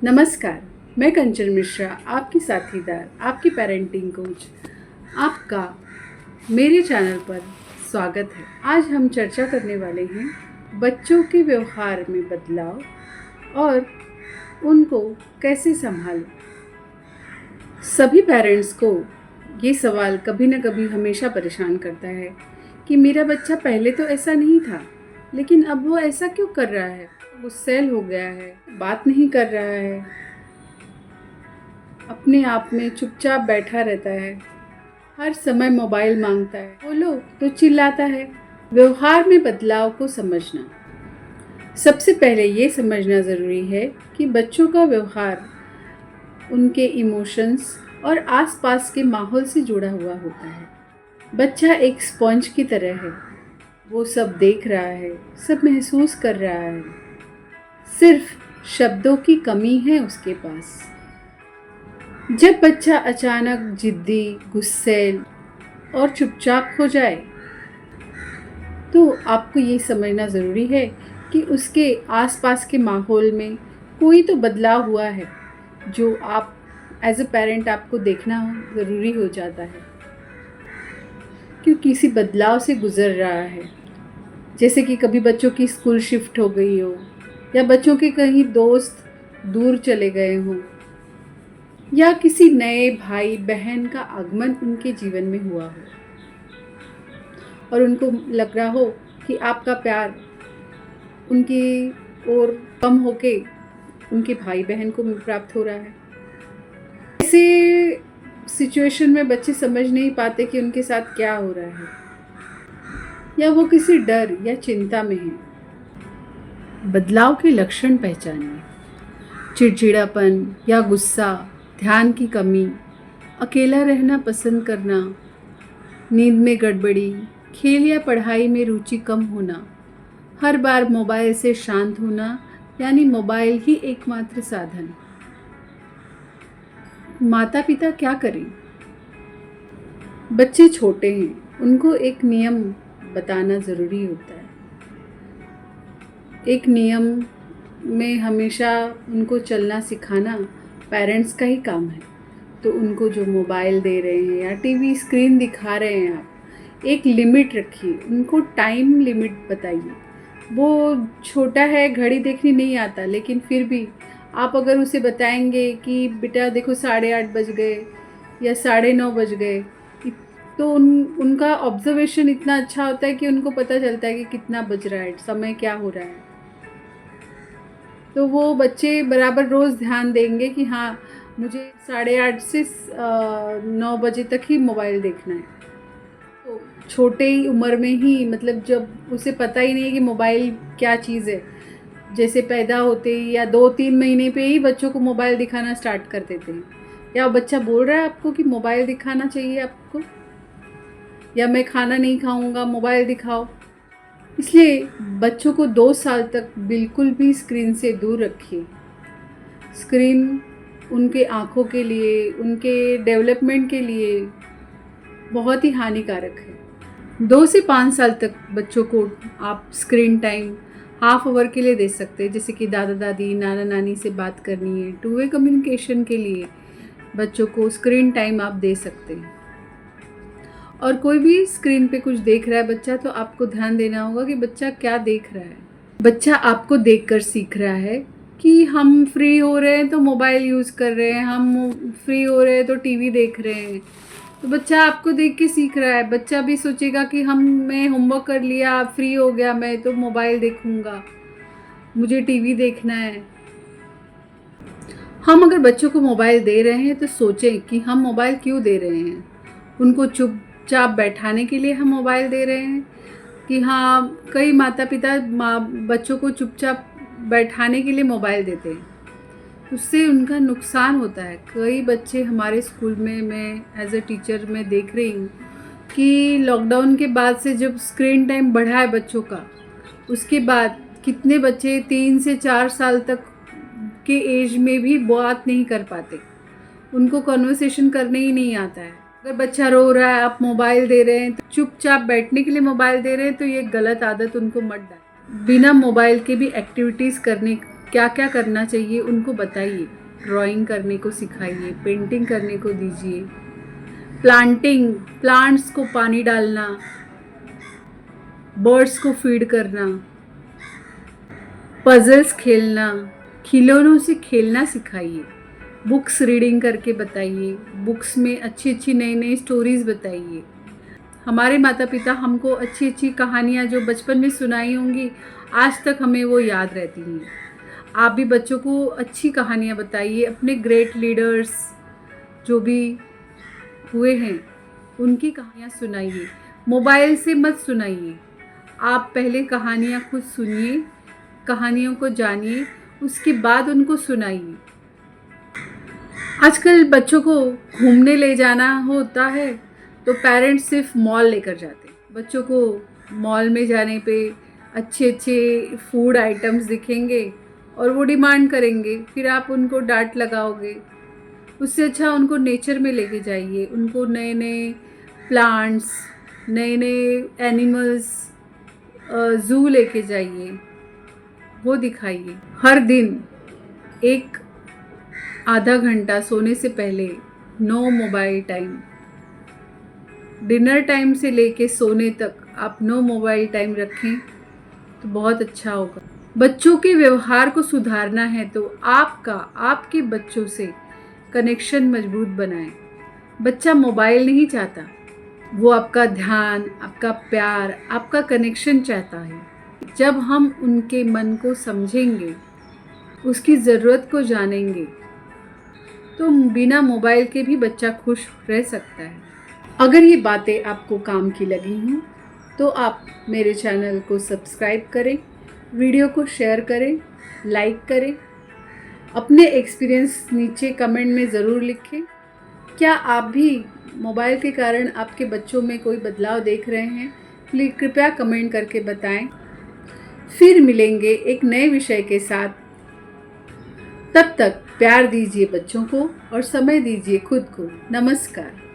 नमस्कार, मैं कंचन मिश्रा, आपकी साथीदार, आपकी पेरेंटिंग कोच। आपका मेरे चैनल पर स्वागत है। आज हम चर्चा करने वाले हैं बच्चों के व्यवहार में बदलाव और उनको कैसे संभालें। सभी पेरेंट्स को ये सवाल कभी न कभी हमेशा परेशान करता है कि मेरा बच्चा पहले तो ऐसा नहीं था, लेकिन अब वो ऐसा क्यों कर रहा है? गुस्सैल हो गया है, बात नहीं कर रहा है, अपने आप में चुपचाप बैठा रहता है, हर समय मोबाइल मांगता है, बोलो तो चिल्लाता है। व्यवहार में बदलाव को समझना। सबसे पहले ये समझना ज़रूरी है कि बच्चों का व्यवहार उनके इमोशंस और आसपास के माहौल से जुड़ा हुआ होता है। बच्चा एक स्पंज की तरह है, वो सब देख रहा है, सब महसूस कर रहा है, सिर्फ शब्दों की कमी है उसके पास। जब बच्चा अचानक जिद्दी, गुस्सैल और चुपचाप हो जाए तो आपको ये समझना ज़रूरी है कि उसके आसपास के माहौल में कोई तो बदलाव हुआ है जो आप एज अ पेरेंट आपको देखना ज़रूरी हो जाता है कि किसी बदलाव से गुज़र रहा है। जैसे कि कभी बच्चों की स्कूल शिफ्ट हो गई हो, या बच्चों के कहीं दोस्त दूर चले गए हों, या किसी नए भाई बहन का आगमन उनके जीवन में हुआ हो और उनको लग रहा हो कि आपका प्यार उनकी ओर कम होके उनके भाई बहन को प्राप्त हो रहा है। ऐसे सिचुएशन में बच्चे समझ नहीं पाते कि उनके साथ क्या हो रहा है, या वो किसी डर या चिंता में है। बदलाव के लक्षण पहचानिए। चिड़चिड़ापन या गुस्सा, ध्यान की कमी, अकेला रहना पसंद करना, नींद में गड़बड़ी, खेल या पढ़ाई में रुचि कम होना, हर बार मोबाइल से शांत होना, यानी मोबाइल ही एकमात्र साधन। माता पिता क्या करें? बच्चे छोटे हैं, उनको एक नियम बताना ज़रूरी होता है। एक नियम में हमेशा उनको चलना सिखाना पेरेंट्स का ही काम है। तो उनको जो मोबाइल दे रहे हैं या टीवी स्क्रीन दिखा रहे हैं आप, एक लिमिट रखिए, उनको टाइम लिमिट बताइए। वो छोटा है, घड़ी देखनी नहीं आता, लेकिन फिर भी आप अगर उसे बताएंगे कि बेटा देखो 8:30 बज गए या 9:30 बज गए, तो उनका ऑब्जर्वेशन इतना अच्छा होता है कि उनको पता चलता है कि कितना बज रहा है, समय क्या हो रहा है। तो वो बच्चे बराबर रोज़ ध्यान देंगे कि हाँ, मुझे 8:30 से 9 बजे तक ही मोबाइल देखना है। तो छोटे ही उम्र में ही, मतलब जब उसे पता ही नहीं है कि मोबाइल क्या चीज़ है, जैसे पैदा होते ही या 2-3 महीने पे ही बच्चों को मोबाइल दिखाना स्टार्ट कर देते हैं। या बच्चा बोल रहा है आपको कि मोबाइल दिखाना चाहिए आपको, या मैं खाना नहीं खाऊंगा, मोबाइल दिखाओ। इसलिए बच्चों को 2 साल तक बिल्कुल भी स्क्रीन से दूर रखिए। स्क्रीन उनके आँखों के लिए, उनके डेवलपमेंट के लिए बहुत ही हानिकारक है। 2 से 5 साल तक बच्चों को आप स्क्रीन टाइम हाफ आवर के लिए दे सकते हैं, जैसे कि दादा दादी, नाना नानी से बात करनी है, टू वे कम्युनिकेशन के लिए बच्चों को स्क्रीन टाइम आप दे सकते हैं। और कोई भी स्क्रीन पे कुछ देख रहा है बच्चा, तो आपको ध्यान देना होगा कि बच्चा क्या देख रहा है। बच्चा आपको देखकर सीख रहा है कि हम फ्री हो रहे हैं तो मोबाइल यूज़ कर रहे हैं, हम फ्री हो रहे हैं तो टीवी देख रहे हैं। तो बच्चा आपको देख के सीख रहा है। बच्चा भी सोचेगा कि मैं होमवर्क कर लिया, फ्री हो गया, मैं तो मोबाइल देखूंगा, मुझे टीवी देखना है। हम अगर बच्चों को मोबाइल दे रहे हैं तो सोचें कि हम मोबाइल क्यों दे रहे हैं। उनको चुपचाप बैठाने के लिए हम मोबाइल दे रहे हैं कि हाँ, कई माता पिता बच्चों को चुपचाप बैठाने के लिए मोबाइल देते हैं, उससे उनका नुकसान होता है। कई बच्चे हमारे स्कूल में, मैं एज अ टीचर मैं देख रही हूँ कि लॉकडाउन के बाद से जब स्क्रीन टाइम बढ़ा है बच्चों का, उसके बाद कितने बच्चे 3 से 4 साल तक के एज में भी बात नहीं कर पाते, उनको कन्वर्सेशन करने ही नहीं आता है। अगर बच्चा रो रहा है, आप मोबाइल दे रहे हैं, तो चुपचाप बैठने के लिए मोबाइल दे रहे हैं, तो ये गलत आदत उनको मत डालें। बिना मोबाइल के भी एक्टिविटीज़ करने क्या क्या करना चाहिए उनको बताइए। ड्राइंग करने को सिखाइए, पेंटिंग करने को दीजिए, प्लांट्स को पानी डालना, बर्ड्स को फीड करना, पजल्स खेलना, खिलौनों से खेलना सिखाइए, बुक्स रीडिंग करके बताइए, बुक्स में अच्छी अच्छी नई नई स्टोरीज़ बताइए। हमारे माता पिता हमको अच्छी अच्छी कहानियाँ जो बचपन में सुनाई होंगी आज तक हमें वो याद रहती हैं। आप भी बच्चों को अच्छी कहानियाँ बताइए, अपने ग्रेट लीडर्स जो भी हुए हैं उनकी कहानियाँ सुनाइए। मोबाइल से मत सुनाइए, आप पहले कहानियाँ खुद सुनिए, कहानियों को जानिए, उसके बाद उनको सुनाइए। आजकल बच्चों को घूमने ले जाना होता है तो पेरेंट्स सिर्फ मॉल लेकर जाते हैं। बच्चों को मॉल में जाने पे अच्छे अच्छे फूड आइटम्स दिखेंगे और वो डिमांड करेंगे, फिर आप उनको डांट लगाओगे। उससे अच्छा उनको नेचर में लेके जाइए, उनको नए नए प्लांट्स, नए नए एनिमल्स, ज़ू लेके जाइए, वो दिखाइए। हर दिन एक आधा घंटा सोने से पहले no mobile time, dinner time से लेके सोने तक आप नो मोबाइल टाइम रखें तो बहुत अच्छा होगा। बच्चों के व्यवहार को सुधारना है तो आपके बच्चों से कनेक्शन मजबूत बनाएं। बच्चा मोबाइल नहीं चाहता, वो आपका ध्यान, आपका प्यार, आपका कनेक्शन चाहता है। जब हम उनके मन को समझेंगे, उसकी ज़रूरत को जानेंगे, तो बिना मोबाइल के भी बच्चा खुश रह सकता है। अगर ये बातें आपको काम की लगी हों तो आप मेरे चैनल को सब्सक्राइब करें, वीडियो को शेयर करें, लाइक करें। अपने एक्सपीरियंस नीचे कमेंट में ज़रूर लिखें। क्या आप भी मोबाइल के कारण आपके बच्चों में कोई बदलाव देख रहे हैं? प्लीज़ कृपया कमेंट करके बताएं। फिर मिलेंगे एक नए विषय के साथ। तब तक प्यार दीजिए बच्चों को और समय दीजिए खुद को। नमस्कार।